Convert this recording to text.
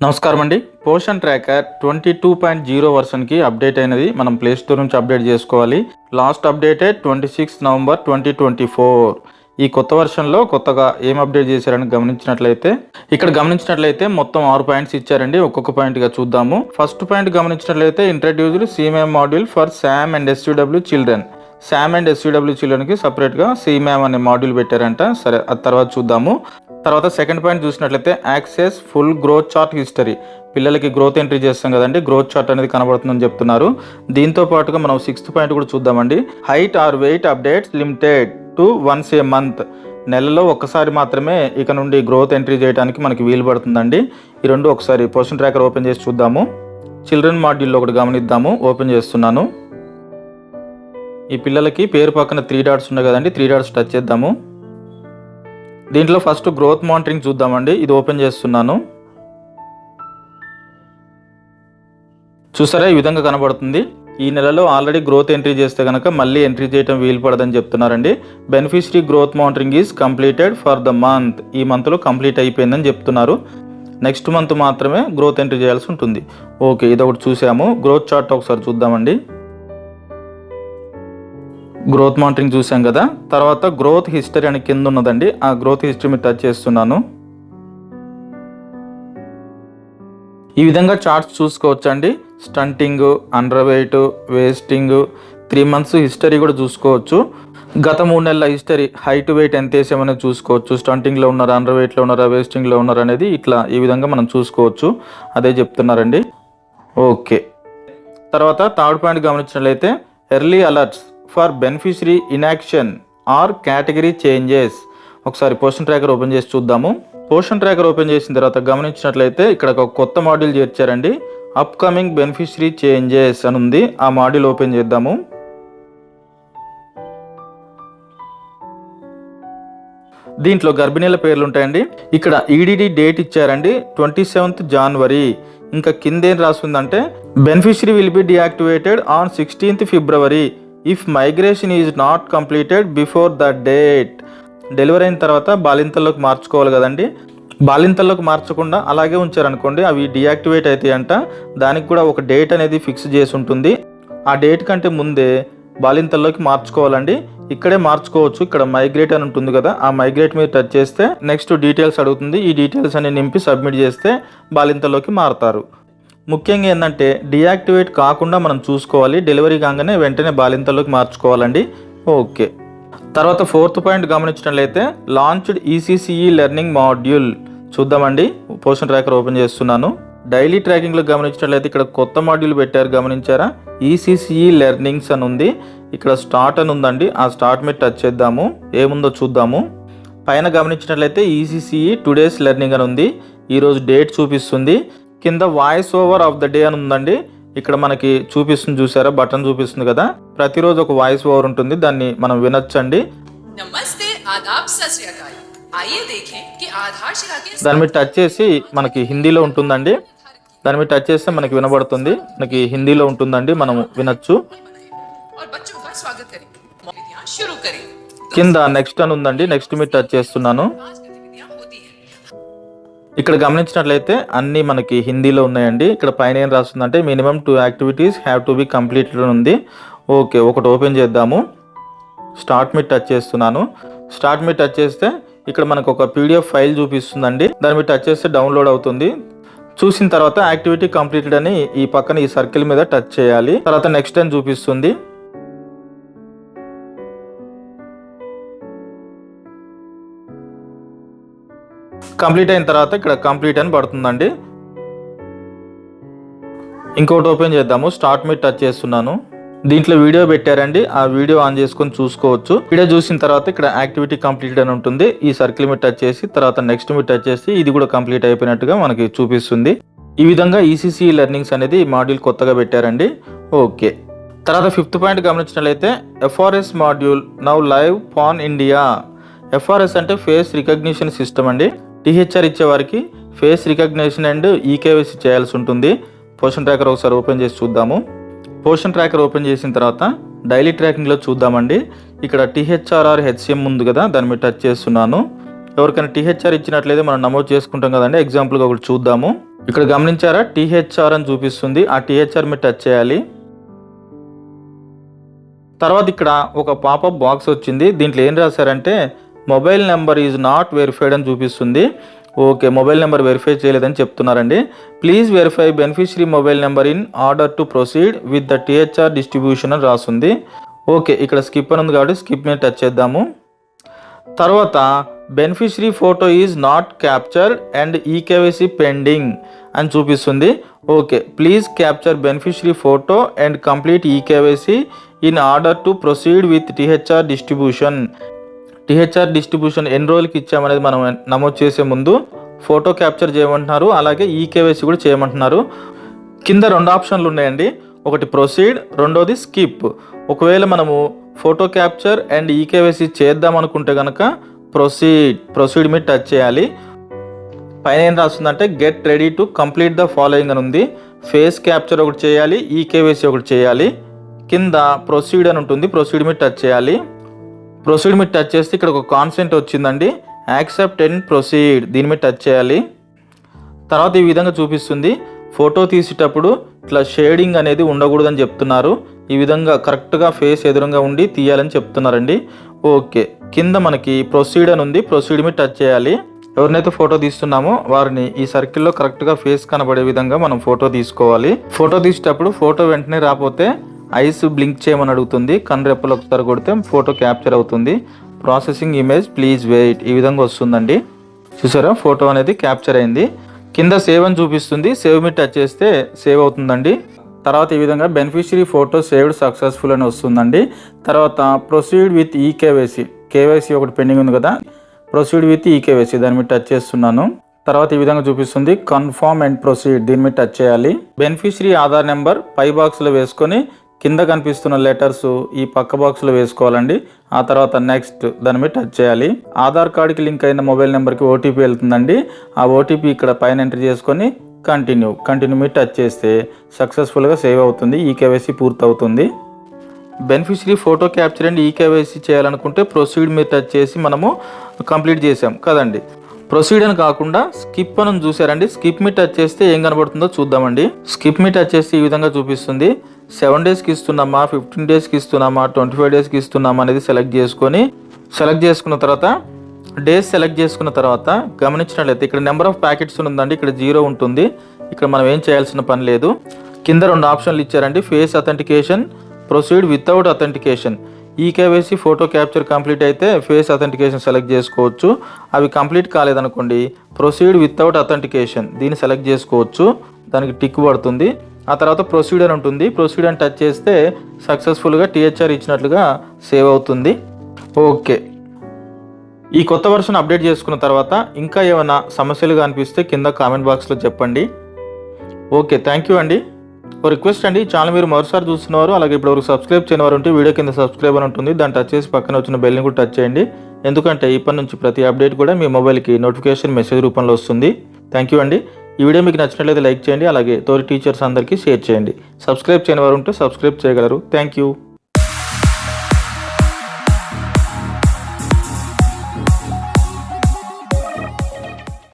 నమస్కారం అండి. Poshan tracker 22.0 వర్షన్కి update అయినది. మనం ప్లే స్టోర్ నుంచి అప్డేట్ చేసుకోవాలి. Last updated 26 November 2024. ఈ కొత్త వర్షన్లో కొత్తగా ఏం అప్డేట్ చేశారని గమనించినట్లయితే మొత్తం 6 పాయింట్స్ ఇచ్చారండి. ఒక్కొక్క పాయింట్గా చూద్దాము. ఫస్ట్ పాయింట్ గమనించినట్లయితే introduced CMM module for SAM and SUW children. SAM and SUW చిల్డ్రన్కి సపరేట్గా సిఎంఎం అనే మాడ్యూల్ పెట్టారంట. సరే, ఆ తర్వాత చూద్దాము. తర్వాత సెకండ్ పాయింట్ చూసినట్లయితే access full growth chart history. పిల్లలకి గ్రోత్ ఎంట్రీ చేస్తాం కదండి, గ్రోత్ చార్ట్ అనేది కనబడుతుందని చెప్తున్నారు. దీంతో పాటుగా మనం సిక్స్త్ పాయింట్ కూడా చూద్దామండి. Height or weight updates limited to once a month. నెలలో ఒక్కసారి మాత్రమే ఇక నుండి గ్రోత్ ఎంట్రీ చేయడానికి మనకి వీలు పడుతుందండి. ఈ రెండు ఒకసారి పోషన్ ట్రాకర్ ఓపెన్ చేసి చూద్దాము. చిల్డ్రన్ మాడ్యూల్లో ఒకటి గమనిద్దాము. ఓపెన్ చేస్తున్నాను. ఈ పిల్లలకి పేరు పక్కన 3 డాట్స్ ఉన్నాయి కదండి, 3 డాట్స్ టచ్ చేద్దాము. దీంట్లో ఫస్ట్ గ్రోత్ మానిటరింగ్ చూద్దామండి. ఇది ఓపెన్ చేస్తున్నాను. చూసారా, ఈ విధంగా కనబడుతుంది. ఈ నెలలో ఆల్రెడీ గ్రోత్ ఎంట్రీ చేస్తే కనుక మళ్ళీ ఎంట్రీ చేయడం వీలు పడదని చెప్తున్నారండి. Beneficiary growth monitoring is completed for the month. ఈ మంత్లో కంప్లీట్ అయిపోయిందని చెప్తున్నారు. నెక్స్ట్ మంత్ మాత్రమే గ్రోత్ ఎంట్రీ చేయాల్సి ఉంటుంది. ఓకే, ఇది ఒకటి చూసాము. గ్రోత్ చార్ట్ ఒకసారి చూద్దామండి. గ్రోత్ మానిటరింగ్ చూసాం కదా. తర్వాత గ్రోత్ హిస్టరీ అని కింద ఉన్నదండి. ఆ గ్రోత్ హిస్టరీ మీద టచ్ చేస్తున్నాను. ఈ విధంగా చార్ట్స్ చూసుకోవచ్చండి. Stunting, under weight, wasting, 3 months history కూడా చూసుకోవచ్చు. గత 3 నెలల హిస్టరీ, హైట్ వెయిట్ ఎంత వేసామనేది చూసుకోవచ్చు. స్టంటింగ్లో ఉన్నారా, అండర్ వెయిట్లో ఉన్నారా, వేస్టింగ్లో ఉన్నారా అనేది ఇట్లా ఈ విధంగా మనం చూసుకోవచ్చు. అదే చెప్తున్నారండి. ఓకే, తర్వాత థర్డ్ పాయింట్ గమనించినట్లయితే early alerts for beneficiary inaction or category changes. ఒకసారి పోషన్ ట్రాకర్ ఓపెన్ చేసి చూద్దాము. పోషన్ ట్రాకర్ ఓపెన్ చేసిన తర్వాత గమనించినట్లయితే ఇక్కడ ఒక కొత్త మాడ్యూల్ చేర్చారండి. అప్కమింగ్ బెనిఫిషరీ చేంజెస్ అని ఉంది. ఆ మాడ్యూల్ ఓపెన్ చేద్దాము. దీంట్లో గర్భిణీల పేర్లు ఉంటాయండి. ఇక్కడ ఈడీడీ డేట్ ఇచ్చారండి, 27th January. ఇంకా కిందేం రాస్తుందంటే beneficiary will be deactivated on 16th February if migration is not completed before the date. Delivery అయిన తర్వాత బాలింతల్లోకి మార్చుకోవాలి కదండి. బాలింతల్లోకి మార్చకుండా అలాగే ఉంచారనుకోండి, అవి డియాక్టివేట్ అవుతాయంట. దానికి కూడా ఒక డేట్ అనేది ఫిక్స్ చేసి ఉంటుంది. ఆ డేట్ కంటే ముందే బాలింతల్లోకి మార్చుకోవాలండి. ఇక్కడే మార్చుకోవచ్చు. ఇక్కడ మైగ్రేట్ అని ఉంటుంది కదా, ఆ మైగ్రేట్ మీద టచ్ చేస్తే నెక్స్ట్ డీటెయిల్స్ అడుగుతుంది. ఈ డీటెయిల్స్ అన్ని నింపి సబ్మిట్ చేస్తే బాలింతల్లోకి మారుతారు. ముఖ్యంగా ఏంటంటే డియాక్టివేట్ కాకుండా మనం చూసుకోవాలి. డెలివరీ కాగానే వెంటనే బాలింతల్లోకి మార్చుకోవాలండి. ఓకే, తర్వాత ఫోర్త్ పాయింట్ గమనించినట్లయితే లాంచ్డ్ ఈసీసీఈ లెర్నింగ్ మాడ్యూల్ చూద్దామండి. పోషన్ ట్రాకర్ ఓపెన్ చేస్తున్నాను. డైలీ ట్రాకింగ్లో గమనించినట్లయితే ఇక్కడ కొత్త మాడ్యూల్ పెట్టారు, గమనించారా? ఈసీసీఈ లెర్నింగ్స్ అని ఉంది. ఇక్కడ స్టార్ట్ అని ఉందండి. ఆ స్టార్ట్ మీద టచ్ చేద్దాము. ఏముందో చూద్దాము. పైన గమనించినట్లయితే ఈసీసీఈ టుడేస్ లెర్నింగ్ అని ఉంది. ఈరోజు డేట్ చూపిస్తుంది. కింద voice over of the day అని ఉందండి. ఇక్కడ మనకి చూపిస్తుంది, చూసారా, బటన్ చూపిస్తుంది కదా. ప్రతిరోజు ఒక వాయిస్ ఓవర్ ఉంటుంది, దాన్ని మనం వినొచ్చండి. దాని మీద టచ్ చేసి మనకి హిందీలో ఉంటుందండి. దాని మీద టచ్ చేస్తే మనకి వినబడుతుంది. మనకి హిందీలో ఉంటుందండి, మనం వినొచ్చు. కింద నెక్స్ట్ అని ఉందండి. నెక్స్ట్ మీద టచ్ చేస్తున్నాను. ఇక్కడ గమనించినట్లయితే అన్నీ మనకి హిందీలో ఉన్నాయండి. ఇక్కడ పైన ఏం రాస్తుందంటే minimum 2 activities have to be completed ఉంది. ఓకే, ఒకటి ఓపెన్ చేద్దాము. స్టార్ట్ మీద టచ్ చేస్తున్నాను. స్టార్ట్ మీద టచ్ చేస్తే ఇక్కడ మనకు ఒక పీడిఎఫ్ ఫైల్ చూపిస్తుందండి. దాని మీద టచ్ చేస్తే డౌన్లోడ్ అవుతుంది. చూసిన తర్వాత యాక్టివిటీ కంప్లీటెడ్ అని ఈ పక్కన ఈ సర్కిల్ మీద టచ్ చేయాలి. తర్వాత నెక్స్ట్ అని చూపిస్తుంది. కంప్లీట్ అయిన తర్వాత ఇక్కడ కంప్లీట్ అని పడుతుందండి. ఇంకోటి ఓపెన్ చేద్దాము. స్టార్ట్ మీద టచ్ చేస్తున్నాను. దీంట్లో వీడియో పెట్టారండి. ఆ వీడియో ఆన్ చేసుకొని చూసుకోవచ్చు. వీడియో చూసిన తర్వాత ఇక్కడ యాక్టివిటీ కంప్లీటెడ్ అని ఉంటుంది. ఈ సర్కిల్ మీద టచ్ చేసి తర్వాత నెక్స్ట్ మీద టచ్ చేసి ఇది కూడా కంప్లీట్ అయిపోయినట్టుగా మనకి చూపిస్తుంది. ఈ విధంగా ఈసీసీ లెర్నింగ్స్ అనేది ఈ మాడ్యూల్ కొత్తగా పెట్టారండి. ఓకే, తర్వాత ఫిఫ్త్ పాయింట్ గమనించినట్లయితే FRS module now live pan India. FRS అంటే ఫేస్ రికగ్నిషన్ సిస్టమ్ అండి. టీహెచ్ఆర్ ఇచ్చే వారికి ఫేస్ రికగ్నిషన్ అండ్ ఈకేవైసీ చేయాల్సి ఉంటుంది. పోషన్ ట్రాకర్ ఒకసారి ఓపెన్ చేసి చూద్దాము. పోషన్ ట్రాకర్ ఓపెన్ చేసిన తర్వాత డైలీ ట్రాకింగ్లో చూద్దామండి. ఇక్కడ టీహెచ్ఆర్ హెచ్సిఎం ఉంది కదా, దాని మీద టచ్ చేస్తున్నాను. ఎవరికైనా టీహెచ్ఆర్ ఇచ్చినట్లయితే మనం నమోదు చేసుకుంటాం కదండి. ఎగ్జాంపుల్గా ఒకటి చూద్దాము. ఇక్కడ గమనించారా, టీహెచ్ఆర్ అని చూపిస్తుంది. ఆ టీహెచ్ఆర్ మీద టచ్ చేయాలి. తర్వాత ఇక్కడ ఒక పాపప్ బాక్స్ వచ్చింది. దీంట్లో ఏం రాశారంటే mobile number is not verified అని చూపిస్తుంది. ఓకే, మొబైల్ నెంబర్ వెరిఫై చేయలేదని చెప్తున్నారండి. Please verify beneficiary mobile number in order to proceed with the THR distribution అని రాస్తుంది. ఓకే, ఇక్కడ స్కిప్ అని ఉంది కాబట్టి స్కిప్ మీద టచ్ చేద్దాము. తర్వాత beneficiary photo is not captured and eKYC pending అని చూపిస్తుంది. Okay, please capture beneficiary photo and complete eKYC in order to proceed with THR distribution. THR distribution ఎన్ని రోజులకి ఇచ్చామనేది మనం నమోదు చేసే ముందు ఫోటో క్యాప్చర్ చేయమంటున్నారు, అలాగే ఈకేవైసీ కూడా చేయమంటున్నారు. కింద 2 ఆప్షన్లు ఉన్నాయండి, ఒకటి ప్రొసీడ్, రెండోది స్కిప్. ఒకవేళ మనము ఫోటో క్యాప్చర్ అండ్ ఈకేవైసీ చేద్దాం అనుకుంటే కనుక ప్రొసీడ్ మీద టచ్ చేయాలి. పైన ఏం రాస్తుందంటే get ready to complete the following అని ఉంది. ఫేస్ క్యాప్చర్ ఒకటి చేయాలి, ఈకేవైసీ ఒకటి చేయాలి. కింద ప్రొసీడ్ అని ఉంటుంది, ప్రొసీడ్ మీద టచ్ చేయాలి. ప్రొసీడ్ మీద టచ్ చేస్తే ఇక్కడ ఒక కాన్సెంట్ వచ్చిందండి, యాక్సెప్ట్ అండ్ ప్రొసీడ్, దీని మీద టచ్ చేయాలి. తర్వాత ఈ విధంగా చూపిస్తుంది. ఫోటో తీసేటప్పుడు ఇట్లా షేడింగ్ అనేది ఉండకూడదని చెప్తున్నారు. ఈ విధంగా కరెక్ట్గా ఫేస్ ఎదురుగా ఉండి తీయాలని చెప్తున్నారండి. ఓకే, కింద మనకి ప్రొసీడ్ అని ఉంది, ప్రొసీడ్ మీద టచ్ చేయాలి. ఎవరినైతే ఫోటో తీస్తున్నామో వారిని ఈ సర్కిల్లో కరెక్ట్గా ఫేస్ కనబడే విధంగా మనం ఫోటో తీసుకోవాలి. ఫోటో తీసేటప్పుడు ఫోటో వెంటనే రాకపోతే ఐస్ బ్లింక్ చేయమని అడుగుతుంది. కన్ను ఒకసారి కొడితే ఫోటో క్యాప్చర్ అవుతుంది. ప్రాసెసింగ్ ఇమేజ్ ప్లీజ్ వెయిట్, ఈ విధంగా వస్తుందండి. చూసారా, ఫోటో అనేది క్యాప్చర్ అయింది. కింద సేవ్ అని చూపిస్తుంది, సేవ్ మీద టచ్ చేస్తే సేవ్ అవుతుందండి. తర్వాత ఈ విధంగా బెనిఫిషరీ ఫోటో సేవ్డ్ సక్సెస్ఫుల్ అని వస్తుందండి. తర్వాత ప్రొసీడ్ విత్ కేవైసీ ఒకటి పెండింగ్ ఉంది కదా, ప్రొసీడ్ విత్ ఈకేవైసీ దాని మీద టచ్ చేస్తున్నాను. తర్వాత ఈ విధంగా చూపిస్తుంది కన్ఫర్మ్ అండ్ ప్రొసీడ్, దీని మీద టచ్ చేయాలి. బెనిఫిషరీ ఆధార్ నెంబర్ పై బాక్స్లో వేసుకొని కింద కనిపిస్తున్న లెటర్స్ ఈ పక్క బాక్స్లో వేసుకోవాలండి. ఆ తర్వాత నెక్స్ట్ దాని మీద టచ్ చేయాలి. ఆధార్ కార్డుకి లింక్ అయిన మొబైల్ నెంబర్కి ఓటీపీ వెళ్తుందండి. ఆ ఓటీపీ ఇక్కడ పైన ఎంటర్ చేసుకొని కంటిన్యూ మీద టచ్ చేస్తే సక్సెస్ఫుల్గా సేవ్ అవుతుంది, ఈకేవైసీ పూర్తవుతుంది. Beneficiary photo capture and eKYC చేయాలనుకుంటే ప్రొసీడ్ మీద టచ్ చేసి మనము కంప్లీట్ చేసాం కదండి. ప్రొసీడ్ అని కాకుండా స్కిప్ అని చూసారండి. స్కిప్ మీద టచ్ చేస్తే ఏం కనబడుతుందో చూద్దామండి. స్కిప్ మీద టచ్ చేస్తే ఈ విధంగా చూపిస్తుంది. 7 డేస్కి ఇస్తున్నామా, 15 డేస్కి ఇస్తున్నామా, 25 డేస్కి ఇస్తున్నామా అనేది సెలెక్ట్ చేసుకున్న తర్వాత డేస్ సెలెక్ట్ చేసుకున్న తర్వాత గమనించినట్లయితే ఇక్కడ నెంబర్ ఆఫ్ ప్యాకెట్స్ ఉందండి, ఇక్కడ 0 ఉంటుంది. ఇక్కడ మనం ఏం చేయాల్సిన పని లేదు. కింద 2 ఆప్షన్లు ఇచ్చారండి, face authentication, proceed without authentication. EKYC photo capture complete అయితే ఫేస్ అథెంటికేషన్ సెలెక్ట్ చేసుకోవచ్చు. అవి కంప్లీట్ కాలేదనుకోండి ప్రొసీడ్ వితౌట్ అథెంటికేషన్ దీన్ని సెలెక్ట్ చేసుకోవచ్చు, దానికి టిక్ పడుతుంది. ఆ తర్వాత ప్రొసీడ్ అని ఉంటుంది, ప్రొసీడ్ అని టచ్ చేస్తే సక్సెస్ఫుల్గా టీహెచ్ఆర్ ఇచ్చినట్లుగా సేవ్ అవుతుంది. ఓకే, ఈ కొత్త వర్షన్ అప్డేట్ చేసుకున్న తర్వాత ఇంకా ఏమైనా సమస్యలుగా అనిపిస్తే కింద కామెంట్ బాక్స్లో చెప్పండి. ఓకే, థ్యాంక్ యూ అండి. ఒక రిక్వెస్ట్ అండి, ఛానల్ మీరు మరోసారి చూస్తున్నవారు అలాగే ఇప్పటివరకు సబ్స్క్రైబ్ చేయని వారు ఉంటే వీడియో కింద సబ్స్క్రైబ్ అని ఉంటుంది, దాన్ని టచ్ చేసి పక్కన వచ్చిన బెల్ని కూడా టచ్ చేయండి. ఎందుకంటే ఇప్పటి నుంచి ప్రతి అప్డేట్ కూడా మీ మొబైల్కి నోటిఫికేషన్ మెసేజ్ రూపంలో వస్తుంది. థ్యాంక్ యూ అండి. ఈ వీడియో మీకు నచ్చినట్లయితే లైక్ చేయండి, అలాగే తోటి టీచర్స్ అందరికీ షేర్ చేయండి. సబ్స్క్రైబ్ చేయని వారు ఉంటే సబ్స్క్రైబ్ చేయగలరు. Thank you.